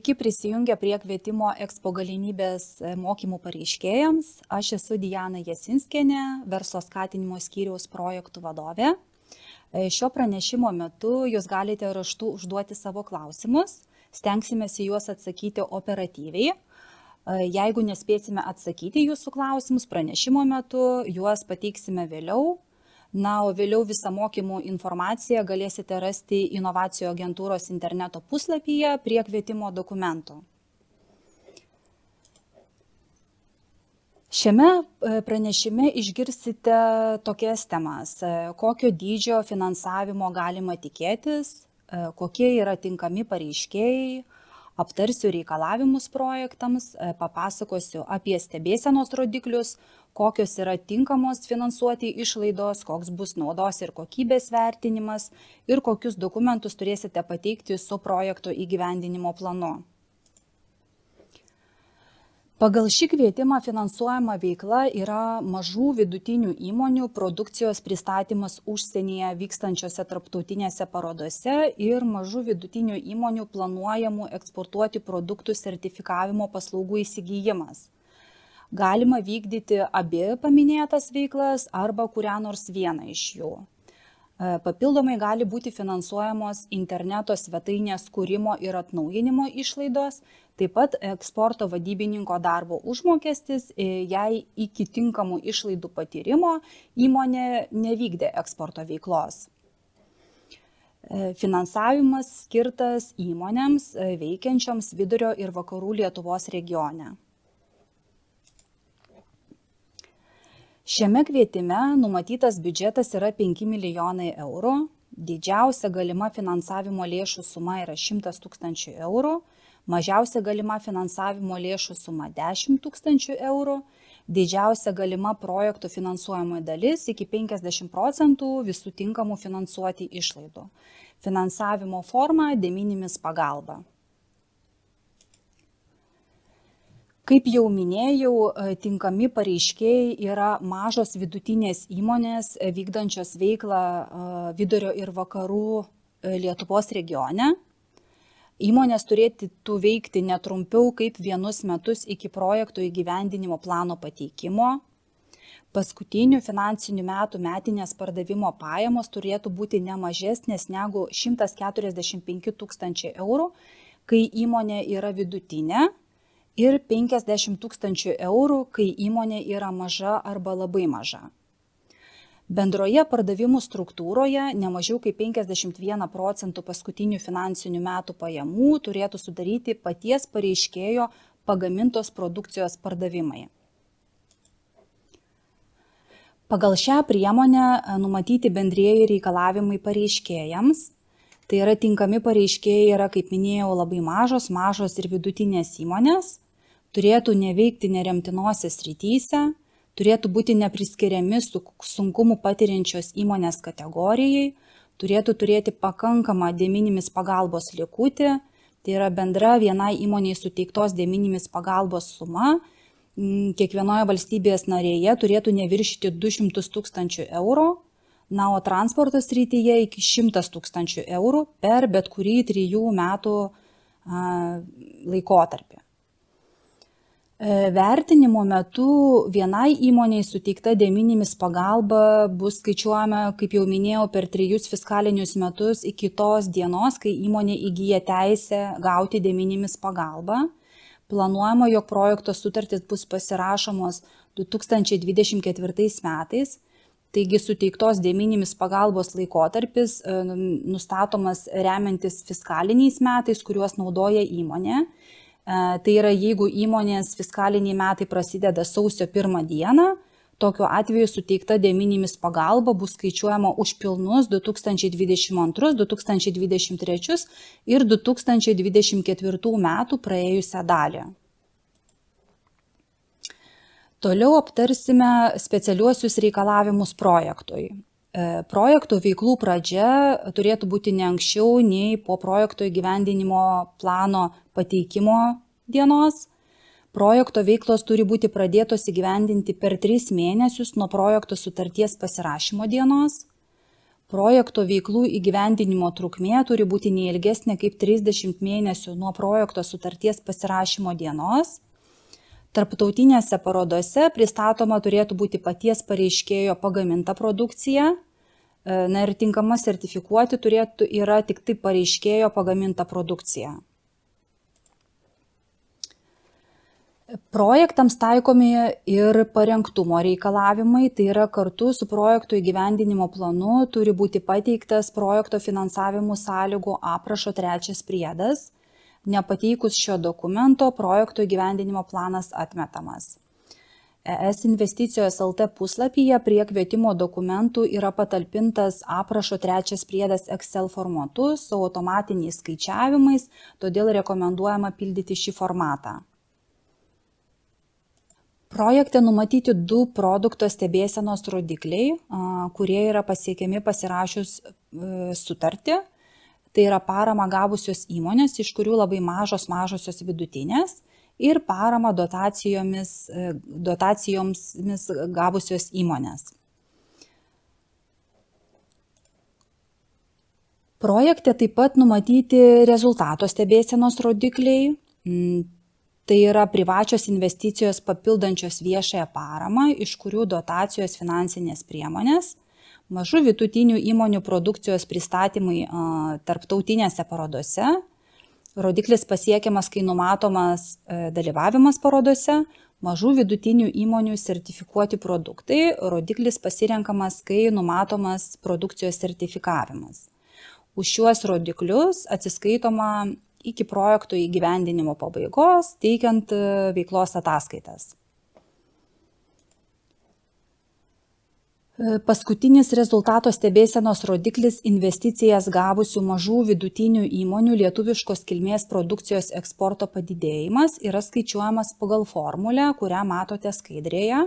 Sveiki prisijungę prie kvietimo Expo galimybės mokymų pareiškėjams. Aš esu Diana Jasinskienė, verslo skatinimo skyriaus projektų vadovė. Šio pranešimo metu jūs galite raštu užduoti savo klausimus, stengsime į juos atsakyti operatyviai. Jeigu nespėsime atsakyti jūsų klausimus pranešimo metu, juos pateiksime vėliau. O vėliau visą mokymų informaciją galėsite rasti inovacijų agentūros interneto puslapyje prie kvietimo dokumento. Šiame pranešime išgirsite tokias temas: kokio dydžio finansavimo galima tikėtis, kokie yra tinkami pareiškėjai, aptarsiu reikalavimus projektams, papasakosiu apie stebėsenos rodiklius, kokios yra tinkamos finansuoti išlaidos, koks bus naudos ir kokybės vertinimas ir kokius dokumentus turėsite pateikti su projekto įgyvendinimo planu. Pagal šį kvietimą finansuojama veikla yra mažų vidutinių įmonių produkcijos pristatymas užsienyje vykstančiose tarptautinėse parodose ir mažų vidutinių įmonių planuojamų eksportuoti produktų sertifikavimo paslaugų įsigijimas. Galima vykdyti abi paminėtas veiklas arba kurią nors vieną iš jų. Papildomai gali būti finansuojamos interneto svetainės kūrimo ir atnaujinimo išlaidos, taip pat eksporto vadybininko darbo užmokestis, jei iki tinkamų išlaidų patyrimo įmonė nevykdė eksporto veiklos. Finansavimas skirtas įmonėms veikiančioms Vidurio ir Vakarų Lietuvos regione. Šiame kvietime numatytas biudžetas yra 5 milijonai eurų, didžiausia galima finansavimo lėšų suma yra 100 000 eurų, mažiausia galima finansavimo lėšų suma 10 000 eurų, didžiausia galima projektų finansuojama dalis iki 50% visų tinkamų finansuoti išlaidų. Finansavimo forma de minimis pagalba. Kaip jau minėjau, tinkami pareiškėjai yra mažos vidutinės įmonės vykdančios veiklą Vidurio ir Vakarų Lietuvos regione. Įmonės turėtų veikti netrumpiau kaip 1 metus iki projekto įgyvendinimo plano pateikimo. Paskutinių finansinių metų metinės pardavimo pajamos turėtų būti ne mažesnės negu 145 000 eurų, kai įmonė yra vidutinė, ir 50 000 eurų, kai įmonė yra maža arba labai maža. Bendroje pardavimų struktūroje ne mažiau kaip 51% paskutinių finansinių metų pajamų turėtų sudaryti paties pareiškėjo pagamintos produkcijos pardavimai. Pagal šią priemonę numatyti bendrieji reikalavimai pareiškėjams. Tai yra tinkami pareiškėjai yra, kaip minėjau, labai mažos ir vidutinės įmonės. Turėtų neveikti neremtinose srityse, turėtų būti nepriskiriami sunkumų patiriančios įmonės kategorijai, turėtų turėti pakankamą de minimis pagalbos likutį, tai yra bendra vienai įmonei suteiktos de minimis pagalbos suma, kiekvienoje valstybės narėje turėtų neviršyti 200 000 eurų, o transporto srityje iki 100 000 eurų per bet kurį 3 metų laikotarpį. Vertinimo metu vienai įmoniai suteikta de minimis pagalba bus skaičiuojama, kaip jau minėjau, per 3 fiskalinius metus iki tos dienos, kai įmonė įgyja teisę gauti de minimis pagalbą. Planuojama, jog projekto sutartys bus pasirašomos 2024 metais, taigi suteiktos de minimis pagalbos laikotarpis nustatomas remiantis fiskaliniais metais, kuriuos naudoja įmonė. Tai yra, jeigu įmonės fiskaliniai metai prasideda sausio 1 dieną, tokiu atveju suteikta de minimis pagalba bus skaičiuojama už pilnus 2022, 2023 ir 2024 metų praėjusią dalį. Toliau aptarsime specialiuosius reikalavimus projektui. Projekto veiklų pradžia turėtų būti ne anksčiau nei po projekto įgyvendinimo plano pateikimo dienos. Projekto veiklos turi būti pradėtos įgyvendinti per 3 mėnesius nuo projekto sutarties pasirašymo dienos. Projekto veiklų įgyvendinimo trukmė turi būti neilgesnė kaip 30 mėnesių nuo projekto sutarties pasirašymo dienos. Tarptautinėse parodose pristatoma turėtų būti paties pareiškėjo pagaminta produkcija. Na ir tinkama sertifikuoti yra tik tai pareiškėjo pagaminta produkcija. Projektams taikomi ir parengtumo reikalavimai, tai yra kartu su projekto įgyvendinimo planu turi būti pateiktas projekto finansavimo sąlygų aprašo 3 priedas. Nepateikus šio dokumento, projekto įgyvendinimo planas atmetamas. ES investicijos LT puslapyje prie kvietimo dokumentų yra patalpintas aprašo 3 priedas Excel formatu su automatiniais skaičiavimais, todėl rekomenduojama pildyti šį formatą. Projekte numatyti 2 produkto stebėsenos rodikliai, kurie yra pasiekiami pasirašius sutartį. Tai yra parama gavusios įmonės, iš kurių labai mažosios vidutinės, ir parama dotacijomis gavusios įmonės. Projekte taip pat numatyti rezultato stebėsenos rodikliai. Tai yra privačios investicijos papildančios viešąją paramą, iš kurių dotacijos finansinės priemonės, mažų vidutinių įmonių produkcijos pristatymai tarptautinėse parodose, rodiklis pasiekiamas, kai numatomas dalyvavimas parodose, mažų vidutinių įmonių sertifikuoti produktai, rodiklis pasirenkamas, kai numatomas produkcijos sertifikavimas. Už šiuos rodiklius atsiskaitoma iki projekto įgyvendinimo pabaigos, teikiant veiklos ataskaitas. Paskutinis rezultato stebėsenos rodiklis investicijas gavusių mažų vidutinių įmonių lietuviškos kilmės produkcijos eksporto padidėjimas yra skaičiuojamas pagal formulę, kurią matote skaidrėje.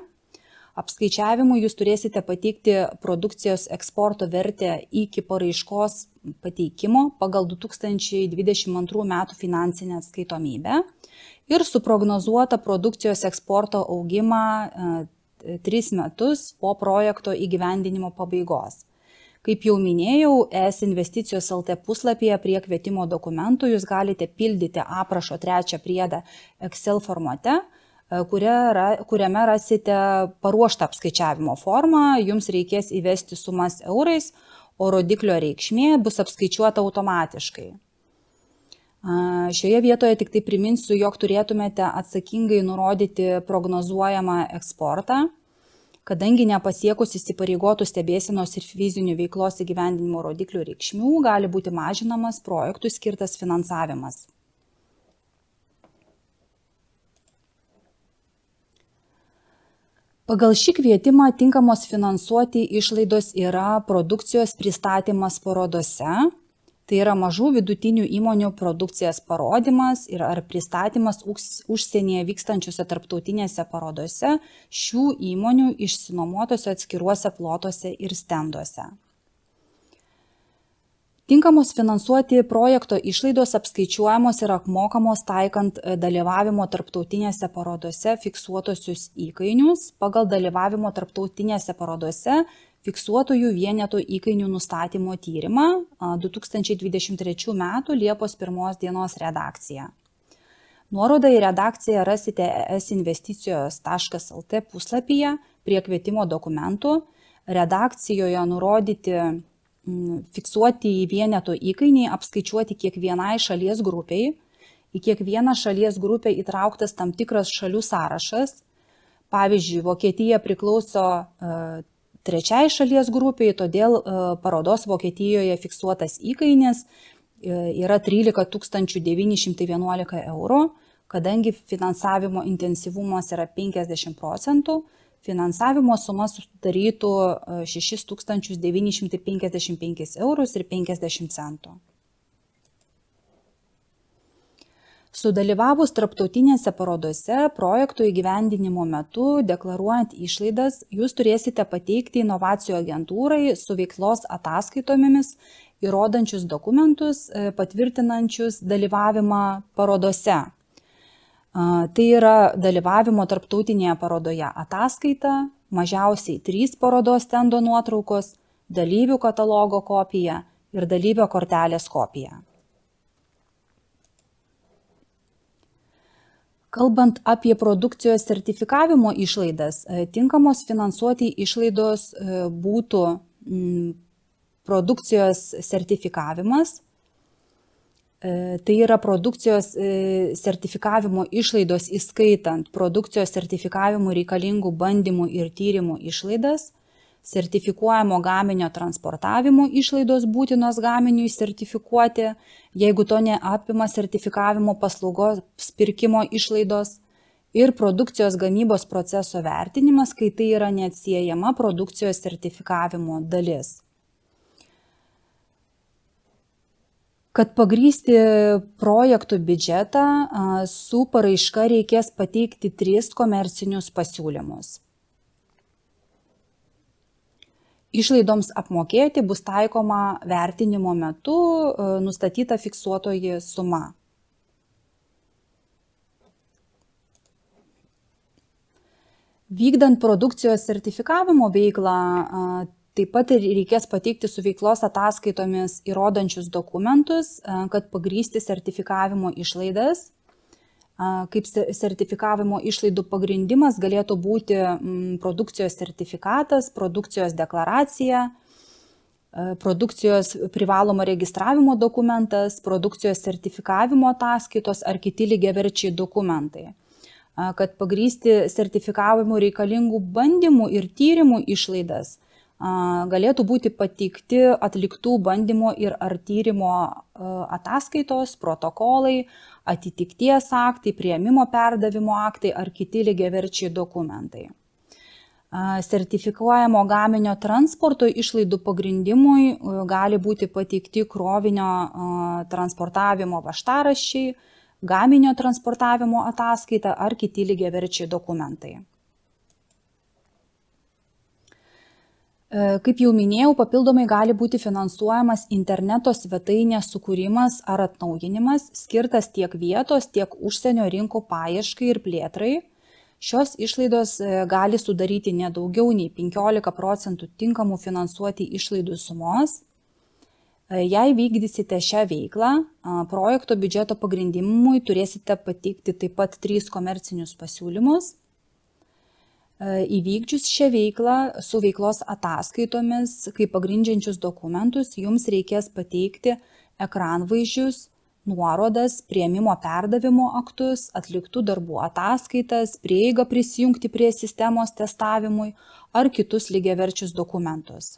Apskaičiavimui jūs turėsite pateikti produkcijos eksporto vertę iki paraiškos pateikimo pagal 2022 metų finansinę atskaitomybę ir suprognozuotą produkcijos eksporto augimą 3 metus po projekto įgyvendinimo pabaigos. Kaip jau minėjau, ES investicijos LT puslapyje prie kvietimo dokumentų jūs galite pildyti aprašo 3 priedą Excel formate, kuriame rasite paruoštą apskaičiavimo formą, jums reikės įvesti sumas eurais, o rodiklio reikšmė bus apskaičiuota automatiškai. Šioje vietoje tik tai priminsiu, jog turėtumėte atsakingai nurodyti prognozuojamą eksportą, kadangi nepasiekus įsipareigotų stebėsenos ir fizinių veiklos įgyvendinimo rodiklių reikšmių gali būti mažinamas projektui skirtas finansavimas. Pagal šį kvietimą tinkamos finansuoti išlaidos yra produkcijos pristatymas parodose, tai yra mažų vidutinių įmonių produkcijas parodymas ar pristatymas užsienyje vykstančiose tarptautinėse parodose šių įmonių išsinuomotose atskiruose plotuose ir stenduose. Tinkamos finansuoti projekto išlaidos apskaičiuojamos ir apmokamos taikant dalyvavimo tarptautinėse parodose fiksuotosius įkainius pagal dalyvavimo tarptautinėse parodose fiksuotojų vienetų įkainių nustatymo tyrimą 2023 m. Liepos 1 dienos redakcija. Nuorodą į redakciją rasite esinvesticijos.lt puslapyje prie kvietimo dokumentų. Redakcijoje nurodyti fiksuoti į vieneto įkainiai apskaičiuoti kiekvienai šalies grupiai. Į kiekvieną šalies grupę įtrauktas tam tikras šalių sąrašas. Pavyzdžiui, Vokietija priklauso 3 šalies grupiai, todėl parodos Vokietijoje fiksuotas įkainis yra 13 911 €, kadangi finansavimo intensyvumas yra 50%. Finansavimo suma sudarytų 6 955 € ir 50 centų. Sudalyvavus tarptautinėse parodose projekto įgyvendinimo metu, deklaruojant išlaidas, jūs turėsite pateikti inovacijų agentūrai su veiklos ataskaitomis įrodančius dokumentus, patvirtinančius dalyvavimą parodose. Tai yra dalyvavimo tarptautinėje parodoje ataskaita, mažiausiai 3 parodos stendo nuotraukos, dalyvių katalogo kopija ir dalyvio kortelės kopija. Kalbant apie produkcijos sertifikavimo išlaidas, tinkamos finansuoti išlaidos būtų produkcijos sertifikavimas. Tai yra produkcijos sertifikavimo išlaidos įskaitant produkcijos sertifikavimų reikalingų bandymų ir tyrimų išlaidas, sertifikuojamo gaminio transportavimo išlaidos būtinos gaminiui sertifikuoti, jeigu to neapima sertifikavimo paslaugos pirkimo išlaidos, ir produkcijos gamybos proceso vertinimas, kai tai yra neatsiejama produkcijos sertifikavimo dalis. Kad pagrįsti projektų biudžetą, su paraiška reikės pateikti 3 komercinius pasiūlymus. Išlaidoms apmokėti bus taikoma vertinimo metu nustatyta fiksuotoji suma. Vykdant produkcijos sertifikavimo veiklą, taip pat reikės pateikti su veiklos ataskaitomis įrodančius dokumentus, kad pagrįsti sertifikavimo išlaidas. Kaip sertifikavimo išlaidų pagrindimas galėtų būti produkcijos sertifikatas, produkcijos deklaracija, produkcijos privalomo registravimo dokumentas, produkcijos sertifikavimo ataskaitos ar kiti lygiaverčiai dokumentai. Kad pagrįsti sertifikavimo reikalingų bandymų ir tyrimų išlaidas, galėtų būti pateikti atliktų bandymo ir ar tyrimo ataskaitos, protokolai, atitikties aktai, priėmimo perdavimo aktai ar kiti lygiaverčiai dokumentai. Sertifikuojamo gaminio transporto išlaidų pagrindimui gali būti pateikti krovinio transportavimo važtaraščiai, gaminio transportavimo ataskaita ar kiti lygiaverčiai dokumentai. Kaip jau minėjau, papildomai gali būti finansuojamas interneto svetainės sukūrimas ar atnaujinimas, skirtas tiek vietos, tiek užsienio rinkų paieškai ir plėtrai. Šios išlaidos gali sudaryti nedaugiau nei 15% tinkamų finansuoti išlaidų sumos. Jei vykdysite šią veiklą, projekto biudžeto pagrindimui turėsite pateikti taip pat 3 komercinius pasiūlymus. Įvykdžius šią veiklą su veiklos ataskaitomis, kaip pagrindžiančius dokumentus, jums reikės pateikti ekranvaizdžius, nuorodas, priėmimo perdavimo aktus, atliktų darbų ataskaitas, prieigą prisijungti prie sistemos testavimui ar kitus lygiaverčius dokumentus.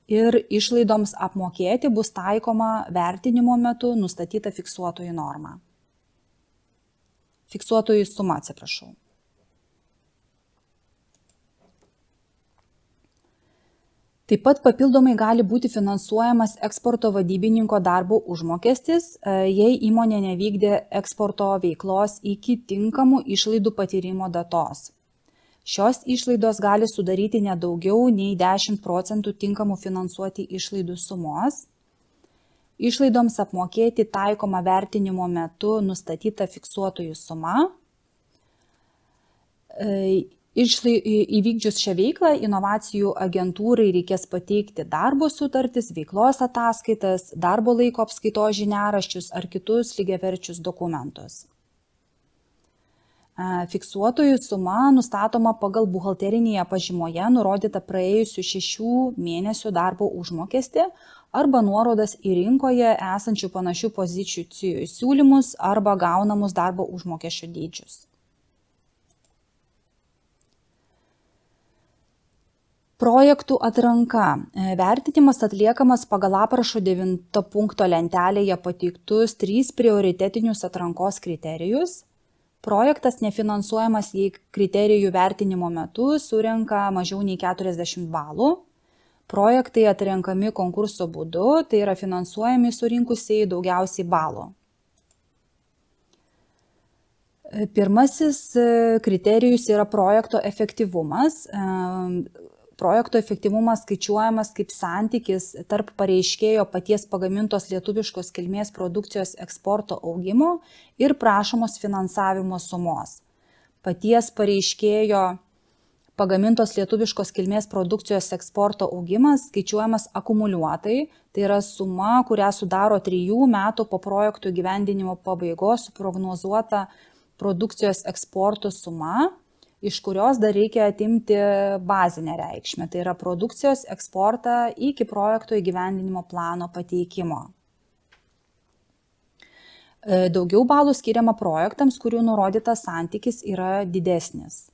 Ir išlaidoms apmokėti bus taikoma vertinimo metu nustatyta fiksuotoji norma. Fiksuotoji suma, atsiprašau. Taip pat papildomai gali būti finansuojamas eksporto vadybininko darbo užmokestis, jei įmonė nevykdė eksporto veiklos iki tinkamų išlaidų patyrimo datos. Šios išlaidos gali sudaryti nedaugiau nei 10% tinkamų finansuoti išlaidų sumos. Išlaidoms apmokėti taikoma vertinimo metu nustatyta fiksuotojų suma. Įvykdžius šią veiklą, inovacijų agentūrai reikės pateikti darbo sutartis, veiklos ataskaitas, darbo laiko apskaitos žiniaraščius ar kitus lygiaverčius dokumentus. Fiksuotojų suma nustatoma pagal buhalterinėje pažymoje nurodytą praėjusių 6 mėnesių darbo užmokestį arba nuorodas į rinkoje esančių panašių pozicijų siūlymus arba gaunamus darbo užmokesčio dydžius. Projektų atranka. Vertinimas atliekamas pagal aprašo 9 punkto lentelėje pateiktus 3 prioritetinius atrankos kriterijus. Projektas nefinansuojamas, jei kriterijų vertinimo metu surenka mažiau nei 40 balų. Projektai atrenkami konkurso būdu, tai yra finansuojami surinkusiai daugiausiai balų. Pirmasis kriterijus yra projekto efektyvumas. Projekto efektyvumas skaičiuojamas kaip santykis tarp pareiškėjo paties pagamintos lietuviškos kilmės produkcijos eksporto augimo ir prašomos finansavimo sumos. Paties pareiškėjo pagamintos lietuviškos kilmės produkcijos eksporto augimas skaičiuojamas akumuliuotai, tai yra suma, kurią sudaro 3 metų po projektų įgyvendinimo pabaigos prognozuota produkcijos eksporto suma, iš kurios dar reikia atimti bazinę reikšmę, tai yra produkcijos eksportą iki projekto įgyvendinimo plano pateikimo. Daugiau balų skiriama projektams, kurių nurodytas santykis yra didesnis.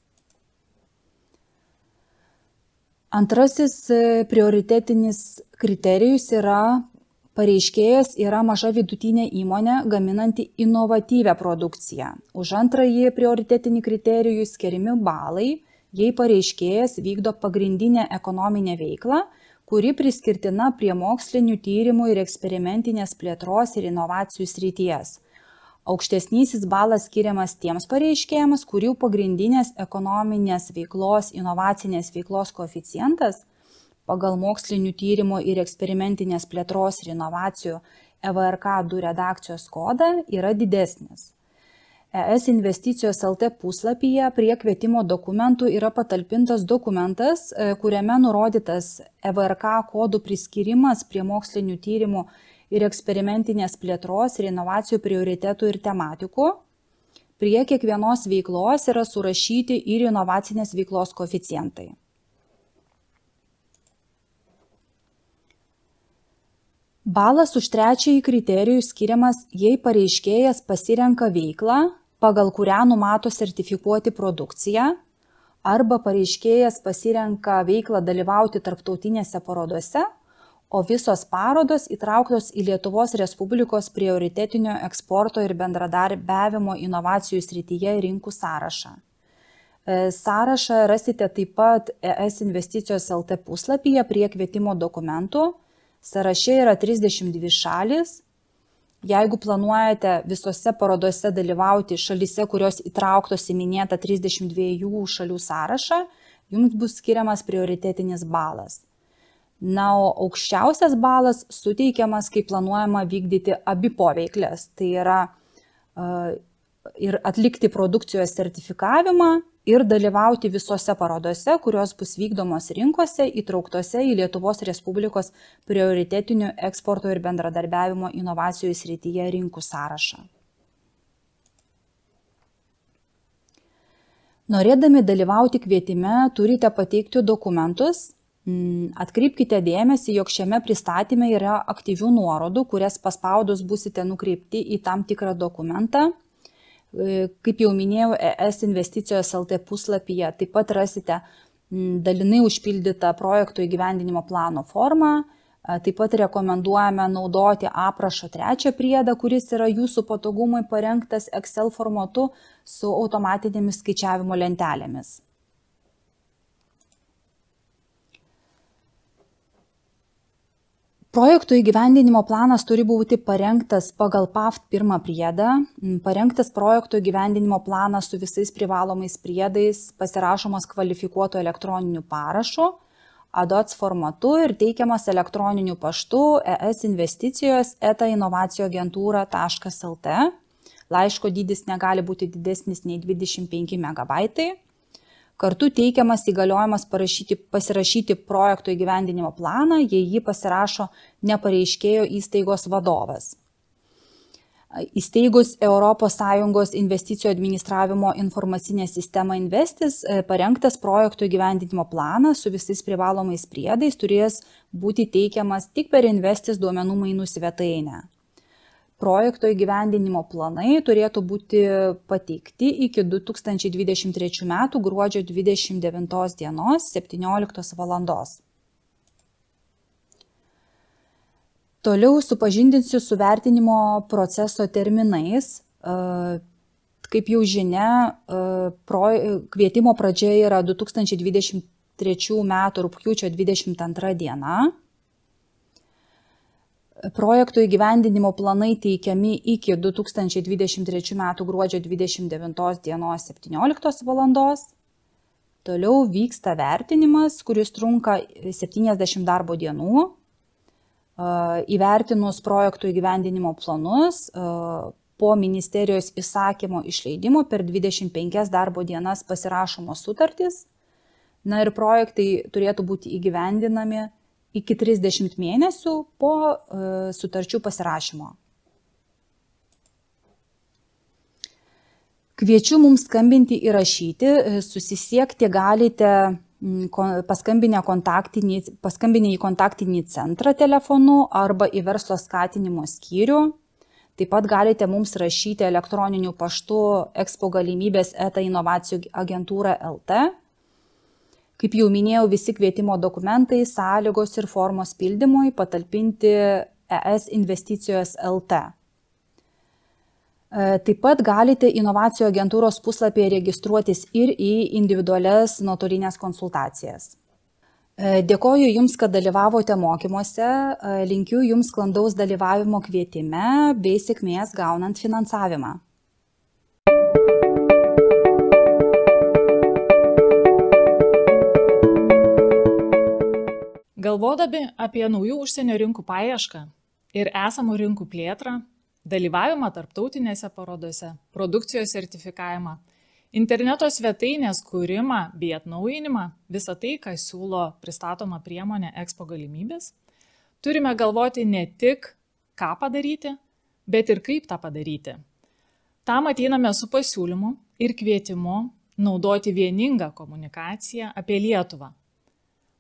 Antrasis prioritetinis kriterijus yra pareiškėjas yra maža vidutinė įmonė gaminanti inovatyvią produkciją. Už antrąjį prioritetinį kriterijų skiriami balai, jei pareiškėjas vykdo pagrindinę ekonominę veiklą, kuri priskirtina prie mokslinių tyrimų ir eksperimentinės plėtros ir inovacijų srities. Aukštesnysis balas skiriamas tiems pareiškėjams, kurių pagrindinės ekonominės veiklos, inovacinės veiklos koeficientas pagal mokslinių tyrimų ir eksperimentinės plėtros ir inovacijų EVRK 2 redakcijos kodą yra didesnis. ES investicijos LT puslapyje prie kvietimo dokumentų yra patalpintas dokumentas, kuriame nurodytas EVRK kodų priskyrimas prie mokslinių tyrimų ir eksperimentinės plėtros ir inovacijų prioritetų ir tematikų. Prie kiekvienos veiklos yra surašyti ir inovacinės veiklos koeficientai. Balas už trečiąjį kriterijų skiriamas, jei pareiškėjas pasirenka veiklą, pagal kurią numato sertifikuoti produkciją, arba pareiškėjas pasirenka veiklą dalyvauti tarptautinėse parodose, o visos parodos įtrauktos į Lietuvos Respublikos prioritetinio eksporto ir bendradarbiavimo inovacijų srityje rinkų sąrašą. Sąrašą rasite taip pat ES investicijos LT puslapyje prie kvietimo dokumentų. Sąraše yra 32 šalys. Jeigu planuojate visose parodose dalyvauti šalyse, kurios įtrauktos į minėtą 32 šalių sąrašą, jums bus skiriamas prioritetinis balas. Na, o aukščiausias balas suteikiamas, kai planuojama vykdyti abi poveiklės, tai yra ir atlikti produkcijos sertifikavimą ir dalyvauti visose parodose, kurios bus vykdomos rinkose įtrauktose į Lietuvos Respublikos prioritetinių eksporto ir bendradarbiavimo inovacijų srityje rinkų sąrašą. Norėdami dalyvauti kvietime, turite pateikti dokumentus. Atkreipkite dėmesį, jog šiame pristatyme yra aktyvių nuorodų, kurias paspaudus busite nukreipti į tam tikrą dokumentą. Kaip jau minėjau, ES investicijos LT puslapyje taip pat rasite dalinai užpildytą projekto įgyvendinimo plano formą. Taip pat rekomenduojame naudoti aprašo 3 priedą, kuris yra jūsų patogumui parengtas Excel formatu su automatinėmis skaičiavimo lentelėmis. Projekto įgyvendinimo planas turi būti parengtas pagal PAFT 1 priedą. Parengtas projekto įgyvendinimo planas su visais privalomais priedais pasirašomas kvalifikuotu elektroniniu parašu, ADOTS formatu ir teikiamas elektroniniu paštu esinvesticijos@inovacijų-agentūra.lt. Laiško dydis negali būti didesnis nei 25 MB. Kartu teikiamas įgaliojimas pasirašyti projekto įgyvendinimo planą, jei jį pasirašo nepareiškėjo įstaigos vadovas. Įsteigus ES investicijų administravimo informacinę sistemą Investis, parengtas projekto įgyvendinimo planas su visais privalomais priedais turės būti teikiamas tik per Investis duomenų mainų svetainę. Projekto įgyvendinimo planai turėtų būti pateikti iki 2023 m. gruodžio 29 dienos 17 val. Toliau supažindinsiu su vertinimo proceso terminais. Kaip jau žinia, kvietimo pradžia yra 2023 m. rugpjūčio 22 diena. Projektų įgyvendinimo planai teikiami iki 2023 m. gruodžio 29 dienos 17 val. Toliau vyksta vertinimas, kuris trunka 70 darbo dienų. Įvertinus projektų įgyvendinimo planus, po ministerijos įsakymo išleidimo per 25 darbo dienas pasirašomos sutartys. Na ir projektai turėtų būti įgyvendinami iki 30 mėnesių po sutarčių pasirašymo. Kviečiu mums skambinti ir rašyti, susisiekti galite paskambinę į kontaktinį centrą telefonu arba į verslo skatinimo skyrių. Taip pat galite mums rašyti elektroniniu paštu expogalimybės@inovacijų-agentūra.lt. Kaip jau minėjau, visi kvietimo dokumentai, sąlygos ir formos pildymui patalpinti ES investicijos LT. Taip pat galite inovacijų agentūros puslapyje registruotis ir į individualias nuotolinės konsultacijas. Dėkoju Jums, kad dalyvavote mokymuose, linkiu Jums sklandaus dalyvavimo kvietime bei sėkmės gaunant finansavimą. Galvodami apie naujų užsienio rinkų paiešką ir esamų rinkų plėtrą, dalyvavimą tarptautinėse parodose, produkcijos sertifikavimą, interneto svetainės kūrimą bei atnaujinimą, visą tai, ką siūlo pristatoma priemonė Expo galimybės, turime galvoti ne tik, ką padaryti, bet ir kaip tą padaryti. Tam ateiname su pasiūlymu ir kvietimu naudoti vieningą komunikaciją apie Lietuvą.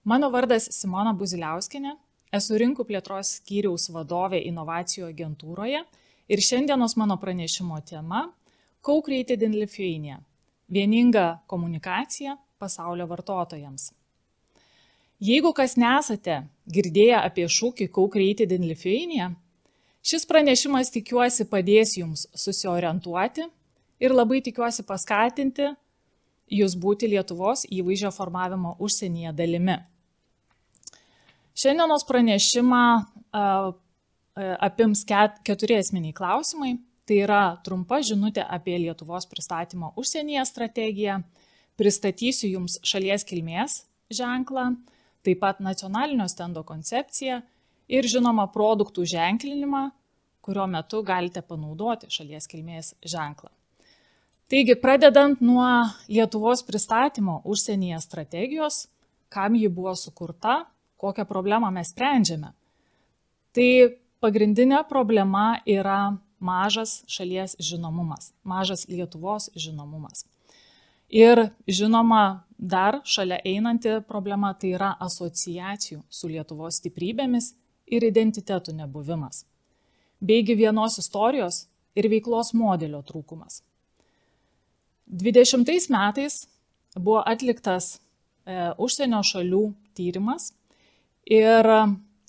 Mano vardas Simona Buziliauskienė, esu rinkų plėtros skyriaus vadovė inovacijų agentūroje ir šiandienos mano pranešimo tema Co-Created in Lithuania – vieninga komunikacija pasaulio vartotojams. Jeigu kas nesate girdėję apie šūkį Co-Created in Lithuania, šis pranešimas tikiuosi padės jums susiorientuoti ir labai tikiuosi paskatinti jūs būti Lietuvos įvaizdžio formavimo užsienyje dalimi. Šiandienos pranešimą apims 4 esminiai klausimai. Tai yra trumpa žinutė apie Lietuvos pristatymo užsienyje strategiją, pristatysiu jums šalies kilmės ženklą, taip pat nacionalinio stendo koncepciją ir žinoma produktų ženklinimą, kurio metu galite panaudoti šalies kilmės ženklą. Taigi, pradedant nuo Lietuvos pristatymo užsienyje strategijos, kam ji buvo sukurta, kokią problemą mes sprendžiame. Tai pagrindinė problema yra mažas šalies žinomumas, mažas Lietuvos žinomumas. Ir žinoma, dar šalia einanti problema tai yra asociacijų su Lietuvos stiprybėmis ir identitetų nebuvimas, beigi vienos istorijos ir veiklos modelio trūkumas. 20 metais buvo atliktas užsienio šalių tyrimas ir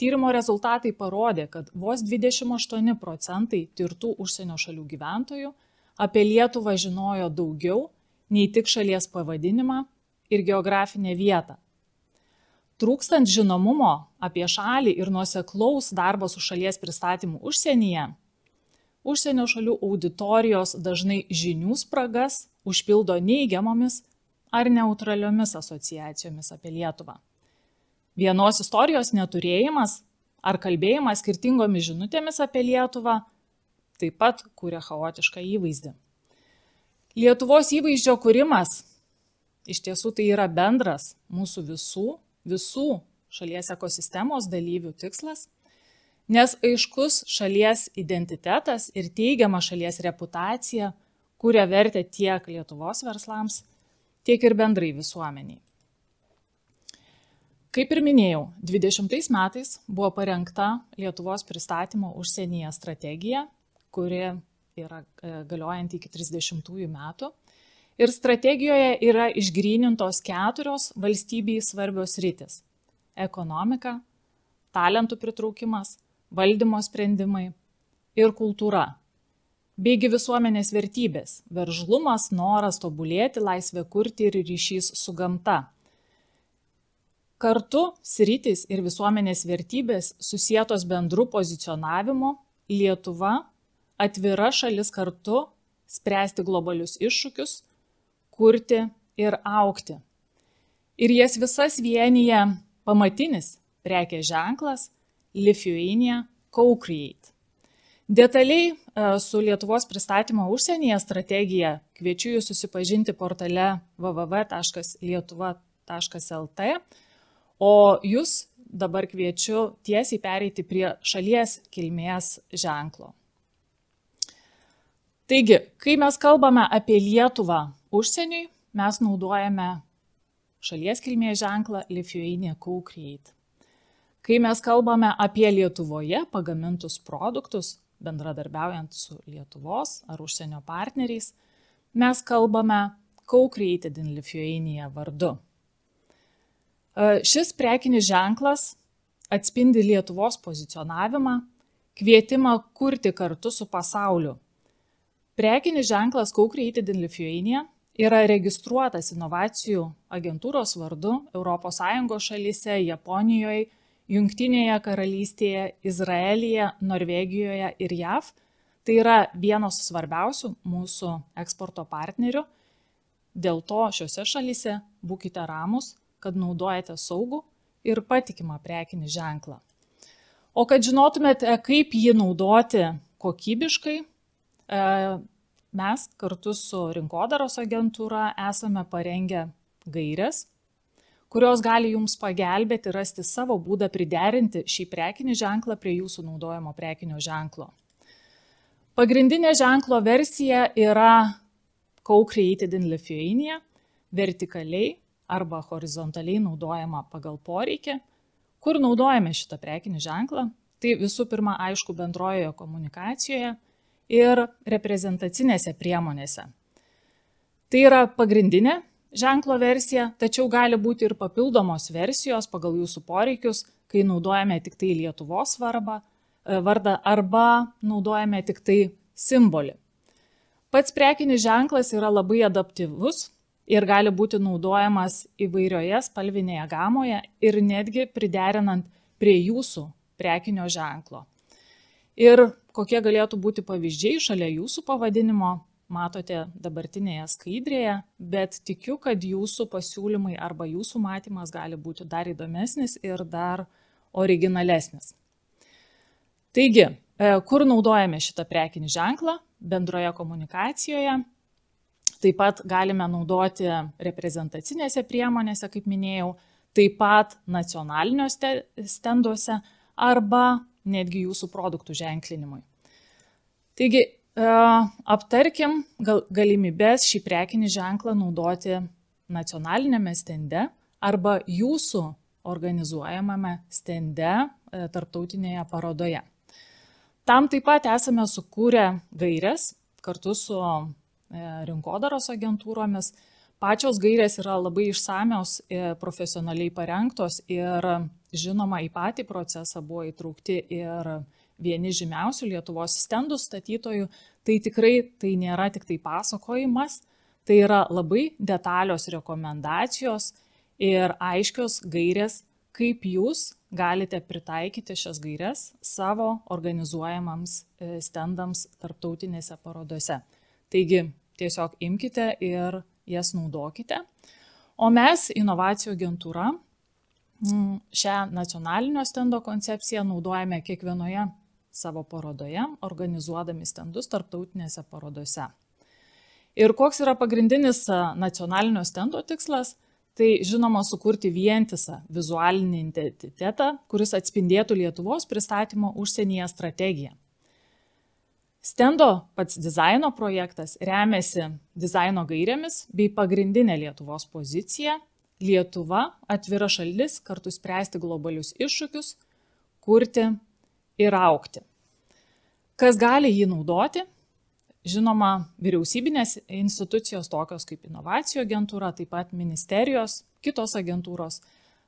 tyrimo rezultatai parodė, kad vos 28% tirtų užsienio šalių gyventojų apie Lietuvą žinojo daugiau nei tik šalies pavadinimą ir geografinę vietą. Trūkstant žinomumo apie šalį ir nuoseklaus darbo su šalies pristatymu užsienyje, užsienio šalių auditorijos dažnai žinių spragas užpildo neigiamomis ar neutraliomis asociacijomis apie Lietuvą. Vienos istorijos neturėjimas ar kalbėjimas skirtingomis žinutėmis apie Lietuvą taip pat kuria chaotišką įvaizdį. Lietuvos įvaizdžio kūrimas iš tiesų tai yra bendras mūsų visų šalies ekosistemos dalyvių tikslas, nes aiškus šalies identitetas ir teigiama šalies reputacija kuria vertę tiek Lietuvos verslams, tiek ir bendrai visuomeniai. Kaip ir minėjau, 20 metais buvo parengta Lietuvos pristatymo užsienyje strategija, kuri yra galiojanti iki 30 metų. Ir strategijoje yra išgrynintos 4 valstybei svarbios sritys – ekonomika, talentų pritraukimas, valdymo sprendimai ir kultūra. Beigi visuomenės vertybės – veržlumas, noras tobulėti, laisvė kurti ir ryšys su gamta. Kartu sritys ir visuomenės vertybės susietos bendru pozicionavimu, Lietuva atvira šalis kartu spręsti globalius iššūkius, kurti ir augti. Ir jas visas vienyje pamatinis prekės ženklas Lithuania Co-Create. Detaliai su Lietuvos pristatymo užsienyje strategija kviečiu jūs susipažinti portale www.lietuva.lt. lietuvos.lt, o jūs dabar kviečiu tiesiai pereiti prie šalies kilmės ženklo. Taigi, kai mes kalbame apie Lietuvą užsieniui, mes naudojame šalies kilmės ženklą Lithuania Co-Create. Kai mes kalbame apie Lietuvoje pagamintus produktus, bendradarbiaujant su Lietuvos ar užsienio partneriais, mes kalbame Co-Created in Lithuania vardu. Šis prekinis ženklas atspindi Lietuvos pozicionavimą, kvietimą kurti kartu su pasauliu. Prekinis ženklas Co-Created in Lithuania yra registruotas inovacijų agentūros vardu ES šalyse, Japonijoje, Jungtinėje karalystėje, Izraelyje, Norvegijoje ir JAV. Tai yra vienos svarbiausių mūsų eksporto partnerių. Dėl to šiuose šalyse būkite ramūs, kad naudojate saugų ir patikimą prekinį ženklą. O kad žinotumėte, kaip jį naudoti kokybiškai, mes kartu su rinkodaros agentūra esame parengę gaires, kurios gali jums pagelbėti rasti savo būdą priderinti šį prekinį ženklą prie jūsų naudojamo prekinio ženklo. Pagrindinė ženklo versija yra Co-Created in Lithuania, vertikaliai arba horizontaliai naudojama pagal poreikį. Kur naudojame šitą prekinį ženklą? Tai visų pirma, aišku, bendrojoje komunikacijoje ir reprezentacinėse priemonėse. Tai yra pagrindinė ženklo versija, tačiau gali būti ir papildomos versijos pagal jūsų poreikius, kai naudojame tik tai Lietuvos vardą arba naudojame tik tai simbolį. Pats prekinis ženklas yra labai adaptyvus ir gali būti naudojamas įvairioje spalvinėje gamoje ir netgi priderinant prie jūsų prekinio ženklo. Ir kokie galėtų būti pavyzdžiai šalia jūsų pavadinimo, matote dabartinėje skaidrėje, bet tikiu, kad jūsų pasiūlymai arba jūsų matymas gali būti dar įdomesnis ir dar originalesnis. Taigi, kur naudojame šitą prekinį ženklą? Bendroje komunikacijoje. Taip pat galime naudoti reprezentacinėse priemonėse, kaip minėjau, taip pat nacionaliniuose stenduose arba netgi jūsų produktų ženklinimui. Taigi, aptarkim galimybės šį prekinį ženklą naudoti nacionalinėme stende arba jūsų organizuojamame stende tarptautinėje parodoje. Tam taip pat esame sukūrę gaires kartu su rinkodaros agentūromis. Pačios gairės yra labai išsamios, profesionaliai parengtos ir žinoma, į patį procesą buvo įtraukti ir vieni žymiausių Lietuvos stendų statytojų. Tai tikrai tai nėra tik tai pasakojimas, tai yra labai detalios rekomendacijos ir aiškios gairės, kaip jūs galite pritaikyti šias gaires savo organizuojamams stendams tarptautinėse parodose. Taigi, tiesiog imkite ir jas naudokite. O mes, inovacijų agentūra, šią nacionalinio stendo koncepciją naudojame kiekvienoje savo parodoje, organizuodami stendus tarptautinėse parodose. Ir koks yra pagrindinis nacionalinio stendo tikslas? Tai žinoma sukurti vientisą vizualinį identitetą, kuris atspindėtų Lietuvos pristatymo užsienyje strategiją. Stendo pats dizaino projektas remiasi dizaino gairėmis bei pagrindinė Lietuvos pozicija – Lietuva atvira šalis kartu spręsti globalius iššūkius, kurti ir augti. Kas gali jį naudoti? Žinoma, vyriausybinės institucijos tokios kaip inovacijų agentūra, taip pat ministerijos, kitos agentūros,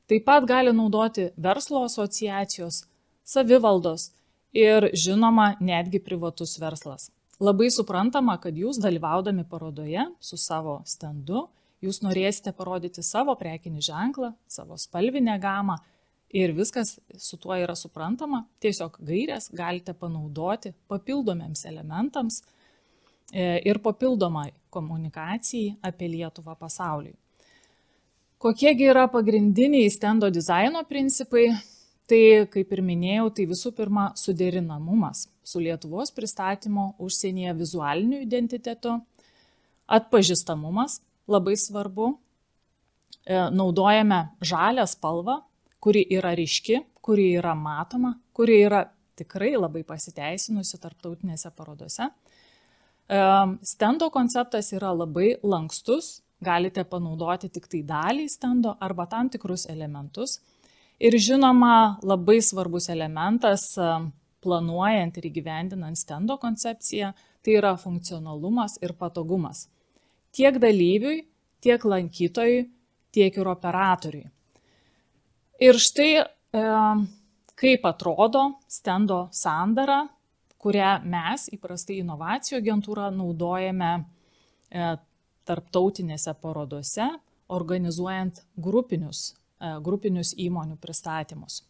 taip pat gali naudoti verslo asociacijos, savivaldos ir žinoma, netgi privatus verslas. Labai suprantama, kad jūs dalyvaudami parodoje su savo stendu, jūs norėsite parodyti savo prekinį ženklą, savo spalvinę gamą ir viskas su tuo yra suprantama. Tiesiog gairės galite panaudoti papildomiems elementams ir papildomai komunikacijai apie Lietuvą pasauliui. Kokiegi yra pagrindiniai stendo dizaino principai? Tai, kaip ir minėjau, tai visų pirma suderinamumas su Lietuvos pristatymo užsienyje vizualiniu identitetu, atpažįstamumas, labai svarbu, naudojame žalią spalvą, kuri yra ryški, kuri yra matoma, kuri yra tikrai labai pasiteisinusi tarptautinėse parodose. Stendo konceptas yra labai lankstus, galite panaudoti tik tai dalį stendo arba tam tikrus elementus. Ir žinoma, labai svarbus elementas planuojant ir įgyvendinant stendo koncepciją, tai yra funkcionalumas ir patogumas. Tiek dalyviui, tiek lankytojui, tiek ir operatoriui. Ir štai kaip atrodo stendo sandara, kurią mes įprastai inovacijų agentūra naudojame tarptautinėse parodose, organizuojant grupinius įmonių pristatymus.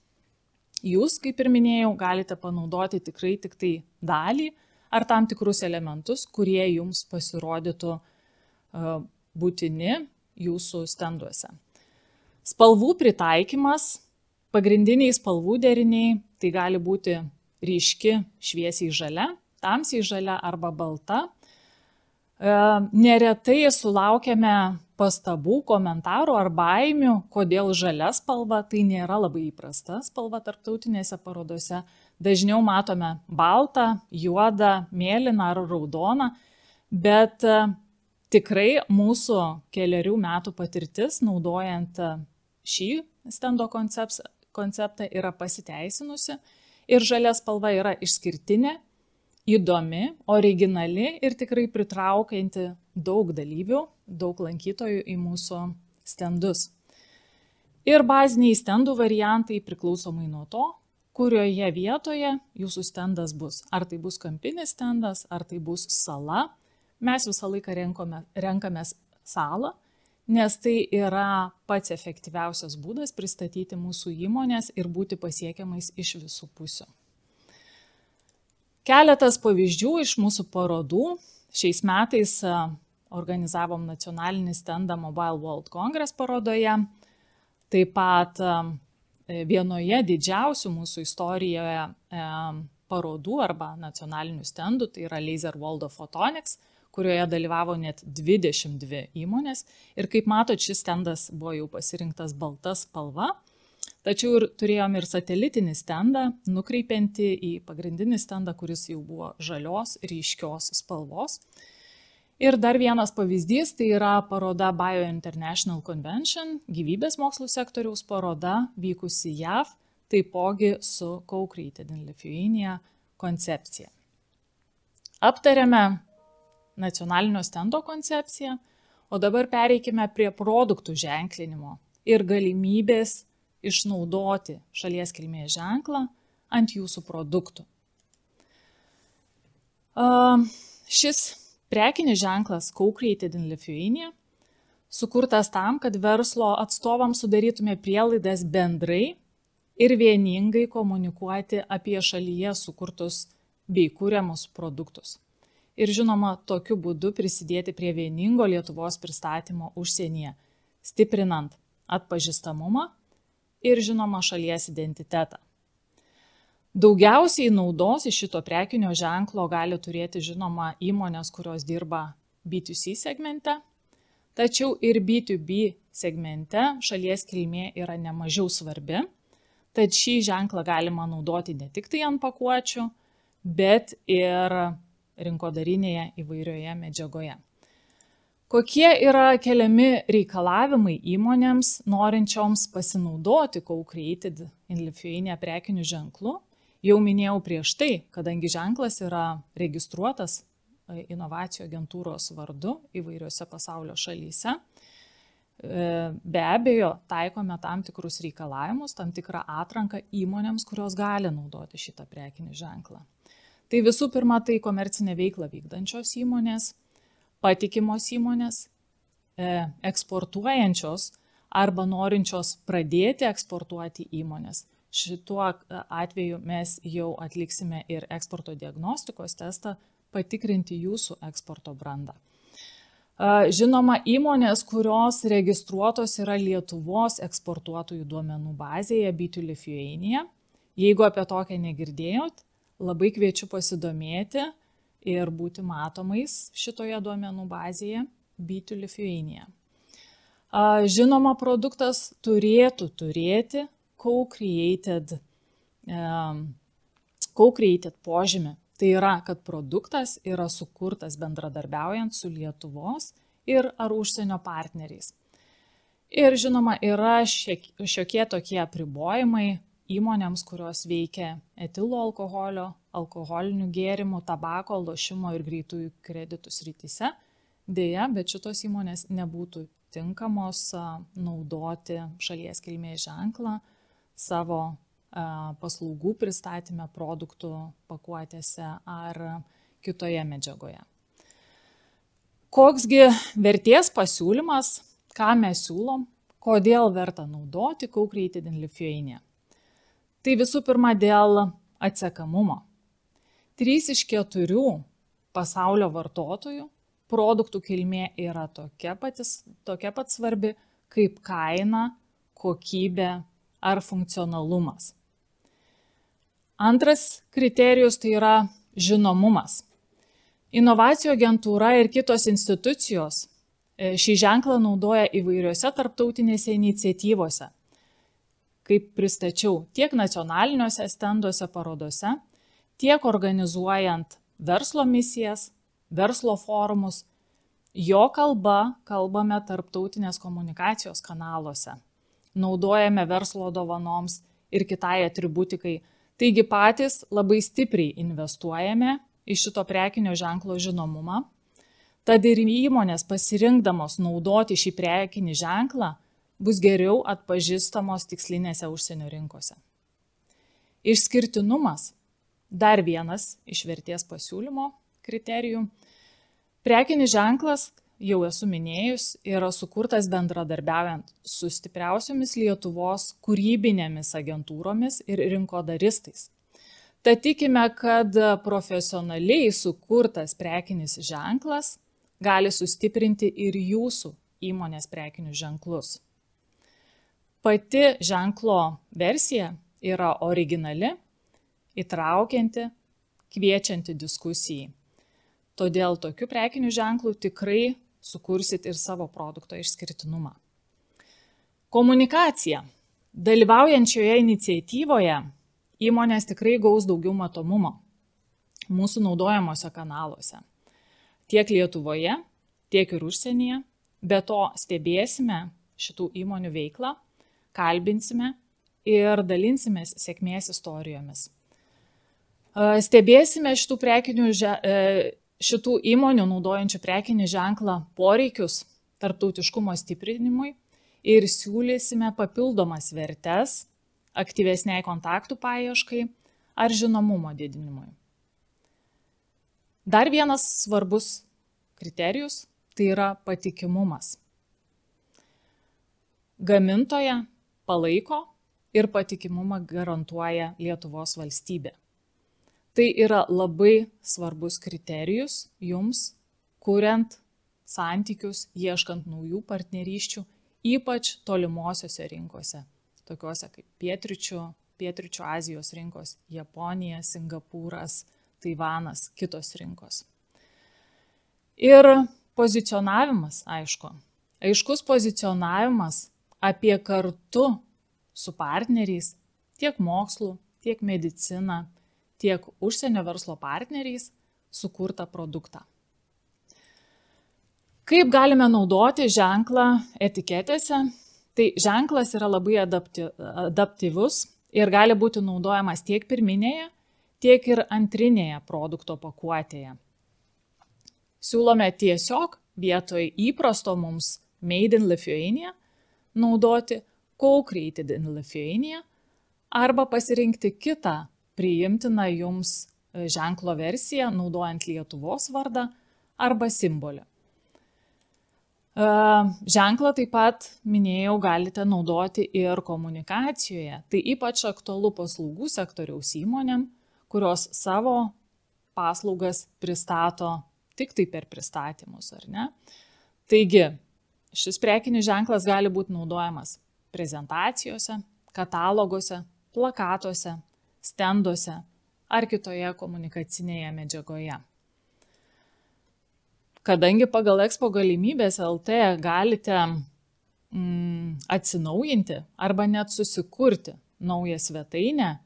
Jūs, kaip ir minėjau, galite panaudoti tikrai tik tai dalį ar tam tikrus elementus, kurie jums pasirodytų būtini jūsų stenduose. Spalvų pritaikymas, pagrindiniai spalvų deriniai, tai gali būti ryški šviesiai žalia, tamsiai žalia arba balta. Neretai sulaukiame pastabų, komentarų ar baimių, kodėl žalia spalva, tai nėra labai įprasta spalva tarptautinėse parodose. Dažniau matome baltą, juodą, mėlyną ar raudoną, bet tikrai mūsų kelerių metų patirtis naudojant šį stendo konceptą yra pasiteisinusi ir žalia spalva yra išskirtinė, įdomi, originali ir tikrai pritraukianti daug dalyvių, daug lankytojų į mūsų stendus. Ir baziniai stendų variantai priklausomai nuo to, kurioje vietoje jūsų stendas bus. Ar tai bus kampinis stendas, ar tai bus sala. Mes visą laiką renkamės salą, nes tai yra pats efektyviausias būdas pristatyti mūsų įmonės ir būti pasiekiamais iš visų pusių. Keletas pavyzdžių iš mūsų parodų. Šiais metais organizavom nacionalinį stendą Mobile World Congress parodoje. Taip pat vienoje didžiausių mūsų istorijoje parodų arba nacionalinių stendų, tai yra Laser World of Photonics, kurioje dalyvavo net 22 įmonės. Ir kaip matot, šis stendas buvo jau pasirinktas balta spalva. Tačiau ir turėjom ir satelitinį stendą, nukreipiantį į pagrindinį stendą, kuris jau buvo žalios, ryškios spalvos. Ir dar vienas pavyzdys, tai yra paroda Bio International Convention, gyvybės mokslų sektoriaus paroda, vykusi JAV, taipogi su Co-Created in Lithuania koncepcija. Aptarėme nacionalinio stendo koncepciją, o dabar pereikime prie produktų ženklinimo ir galimybės išnaudoti šalies kilmės ženklą ant jūsų produktų. Šis prekinis ženklas Co-Created in Lithuania sukurtas tam, kad verslo atstovams sudarytume prielaidas bendrai ir vieningai komunikuoti apie šalyje sukurtus bei kuriamus produktus. Ir žinoma, tokiu būdu prisidėti prie vieningo Lietuvos pristatymo užsienyje, stiprinant atpažįstamumą ir žinoma šalies identitetą. Daugiausiai naudos iš šito prekinio ženklo gali turėti žinoma įmonės, kurios dirba B2C segmente, tačiau ir B2B segmente šalies kilmė yra nemažiau svarbi, tad šį ženklą galima naudoti ne tik tai ant pakuočių, bet ir rinkodarinėje įvairioje medžiagoje. Kokie yra keliami reikalavimai įmonėms, norinčioms pasinaudoti Co-Created in Lithuania prekiniu ženklu? Jau minėjau prieš tai, kadangi ženklas yra registruotas inovacijų agentūros vardu įvairiose pasaulio šalyse, be abejo, taikome tam tikrus reikalavimus, tam tikrą atranką įmonėms, kurios gali naudoti šitą prekinį ženklą. Tai visų pirma, tai komercinę veiklą vykdančios įmonės, patikimos įmonės, eksportuojančios arba norinčios pradėti eksportuoti įmonės. Šituo atveju mes jau atliksime ir eksporto diagnostikos testą, patikrinti jūsų eksporto brandą. Žinoma, įmonės, kurios registruotos yra Lietuvos eksportuotojų duomenų bazėje B2 Lithuania. Jeigu apie tokią negirdėjot, labai kviečiu pasidomėti ir būti matomais šitoje duomenų bazėje B2 Lithuania. Žinoma, produktas turėtų turėti co-created požymį. Tai yra, kad produktas yra sukurtas bendradarbiaujant su Lietuvos ir ar užsienio partneriais. Ir žinoma, yra šiokie tokie apribojimai įmonėms, kurios veikia etilo alkoholio, alkoholinių gėrimų, tabako, lošimo ir greitųjų kreditų srityse. Deja, bet šitos įmonės nebūtų tinkamos naudoti šalies kilmės ženklą savo paslaugų pristatyme, produktų pakuotėse ar kitoje medžiagoje. Koksgi vertės pasiūlymas, ką mes siūlom, kodėl verta naudoti co-created in Lithuania? Tai visų pirma dėl atsekamumo. 3 iš 4 pasaulio vartotojų produktų kilmė yra tokia pat svarbi kaip kaina, kokybė ar funkcionalumas. Antras kriterijus tai yra žinomumas. Inovacijų agentūra ir kitos institucijos šį ženklą naudoja įvairiose tarptautinėse iniciatyvose, kaip pristačiau, tiek nacionaliniuose stenduose parodose, tiek organizuojant verslo misijas, verslo forumus. Jo kalba kalbame tarptautinės komunikacijos kanaluose. Naudojame verslo dovanoms ir kitai atributikai. Taigi patys labai stipriai investuojame į šito prekinio ženklo žinomumą. Tad ir įmonės pasirinkdamos naudoti šį prekinį ženklą bus geriau atpažįstamos tikslinėse užsienio rinkose. Išskirtinumas – dar vienas iš vertės pasiūlymo kriterijų. Prekinis ženklas, jau esu minėjus, yra sukurtas bendradarbiaujant su stipriausiomis Lietuvos kūrybinėmis agentūromis ir rinkodaristais. Tad tikime, kad profesionaliai sukurtas prekinis ženklas gali sustiprinti ir jūsų įmonės prekinius ženklus. Pati ženklo versija yra originali, įtraukianti, kviečianti diskusijai. Todėl tokiu prekiniu ženklu tikrai sukursit ir savo produkto išskirtinumą. Komunikacija. Dalyvaujančioje iniciatyvoje įmonės tikrai gaus daugiau matomumo mūsų naudojamuose kanaluose. Tiek Lietuvoje, tiek ir užsienyje. Be to stebėsime šitų įmonių veiklą, kalbinsime ir dalinsimės sėkmės istorijomis. Stebėsime šitų įmonių naudojančių prekinį ženklą poreikius tarptautiškumo stiprinimui ir siūlysime papildomas vertes aktyvesniai kontaktų paieškai ar žinomumo didinimui. Dar vienas svarbus kriterijus – tai yra patikimumas. Gamintoją palaiko ir patikimumą garantuoja Lietuvos valstybė. Tai yra labai svarbus kriterijus jums, kuriant santykius, ieškant naujų partnerysčių, ypač tolimosiose rinkose, tokiuose kaip pietryčių Azijos rinkos, Japonija, Singapūras, Taivanas, kitos rinkos. Ir pozicionavimas, aišku. Aiškus pozicionavimas apie kartu su partneriais, tiek mokslu, tiek medicina, tiek užsienio verslo partneriais sukurtą produktą. Kaip galime naudoti ženklą etiketėse? Tai ženklas yra labai adaptyvus ir gali būti naudojamas tiek pirminėje, tiek ir antrinėje produkto pakuotėje. Siūlome tiesiog vietoj įprasto mums Made in Lithuania naudoti Co-created in Lithuania arba pasirinkti kitą priimtiną jums ženklo versiją, naudojant Lietuvos vardą arba simbolį. Ženklą taip pat, minėjau, galite naudoti ir komunikacijoje. Tai ypač aktualu paslaugų sektoriaus įmonėm, kurios savo paslaugas pristato tik tai per pristatymus, ar ne? Taigi, šis prekinis ženklas gali būti naudojamas prezentacijose, kataloguose, plakatuose, stenduose ar kitoje komunikacinėje medžiagoje. Kadangi pagal Expo galimybės LT galite atsinaujinti arba net susikurti naują svetainę,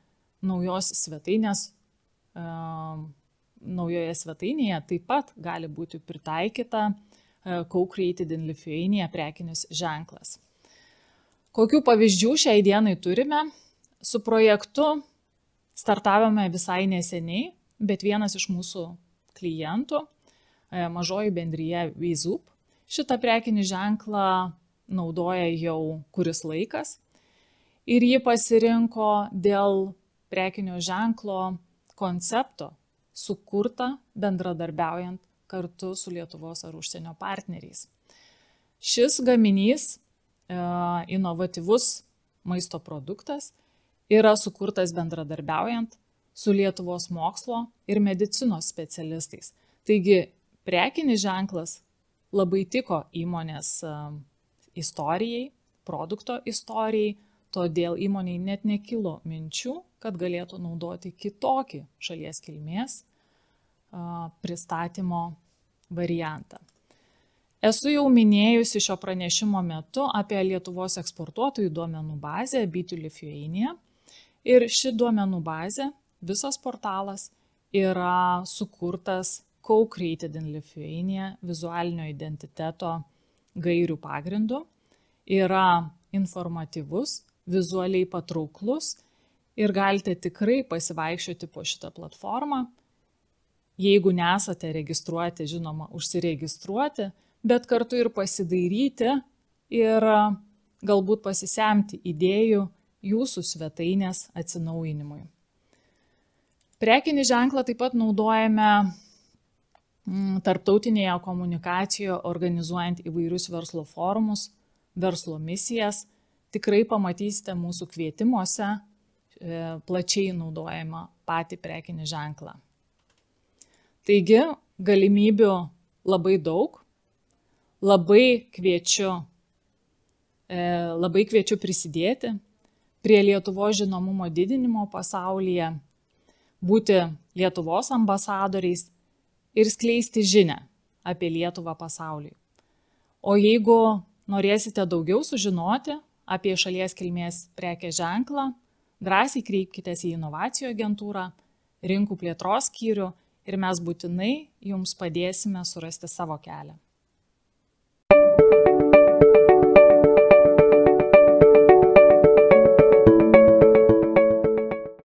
naujoje svetainėje taip pat gali būti pritaikyta Co-Created in Lithuania prekinis ženklas. Kokių pavyzdžių šiai dienai turime? Su projektu startavome visai neseniai, bet vienas iš mūsų klientų, mažoji bendrija Vizup, šitą prekinį ženklą naudoja jau kuris laikas ir jį pasirinko dėl prekinio ženklo koncepto, sukurta bendradarbiaujant kartu su Lietuvos ar užsienio partneriais. Šis gaminys, inovatyvus maisto produktas, yra sukurtas bendradarbiaujant su Lietuvos mokslo ir medicinos specialistais. Taigi, prekinis ženklas labai tiko įmonės istorijai, produkto istorijai, todėl įmoniai net nekilo minčių, kad galėtų naudoti kitokį šalies kilmės pristatymo variantą. Esu jau minėjusi šio pranešimo metu apie Lietuvos eksportuotojų duomenų bazę B2 Lithuania ir ši duomenų bazė, visas portalas yra sukurtas Co-Created in Lithuania vizualinio identiteto gairių pagrindu, yra informatyvus, vizualiai patrauklus ir galite tikrai pasivaikščioti po šitą platformą. Jeigu nesate registruoti, žinoma, užsiregistruoti, bet kartu ir pasidairyti ir galbūt pasisemti idėjų jūsų svetainės atsinaujinimui. Prekinį ženklą taip pat naudojame tarptautinėje komunikacijoje, organizuojant įvairius verslo forumus, verslo misijas. Tikrai pamatysite mūsų kvietimuose plačiai naudojama patį prekinį ženklą. Taigi, galimybių labai daug. Labai kviečiu prisidėti prie Lietuvos žinomumo didinimo pasaulyje, būti Lietuvos ambasadoriais ir skleisti žinią apie Lietuvą pasauliui. O jeigu norėsite daugiau sužinoti apie šalies kilmės prekės ženklą, drąsiai kreipkitės į inovacijų agentūrą, rinkų plėtros skyrių ir mes būtinai jums padėsime surasti savo kelią.